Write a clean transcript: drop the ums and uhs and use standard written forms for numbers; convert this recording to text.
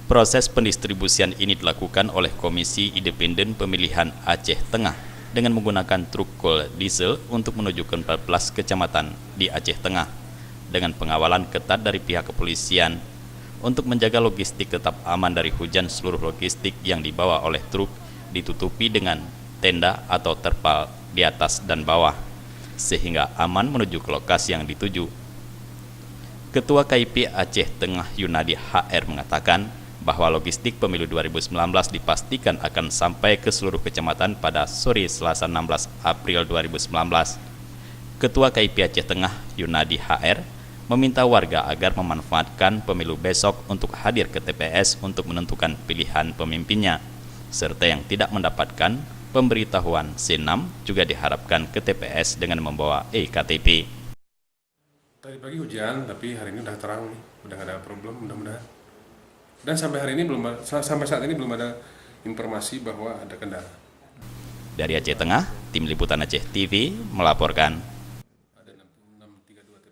Proses pendistribusian ini dilakukan oleh Komisi Independen Pemilihan Aceh Tengah dengan menggunakan truk kol diesel untuk menuju ke 14 kecamatan di Aceh Tengah dengan pengawalan ketat dari pihak kepolisian. Untuk menjaga logistik tetap aman dari hujan, seluruh logistik yang dibawa oleh truk ditutupi dengan tenda atau terpal di atas dan bawah, sehingga aman menuju ke lokasi yang dituju. Ketua KIP Aceh Tengah Yunadi HR mengatakan bahwa logistik pemilu 2019 dipastikan akan sampai ke seluruh kecamatan pada sore Selasa 16 April 2019. Ketua KIP Aceh Tengah Yunadi HR meminta warga agar memanfaatkan pemilu besok untuk hadir ke TPS untuk menentukan pilihan pemimpinnya, serta yang tidak mendapatkan pemberitahuan C6 juga diharapkan ke TPS dengan membawa EKTP. Tadi pagi hujan, tapi hari ini udah terang nih, udah gak ada problem mudah-mudahan. Dan sampai saat ini belum ada informasi bahwa ada kendala. Dari Aceh Tengah, Tim Liputan Aceh TV melaporkan.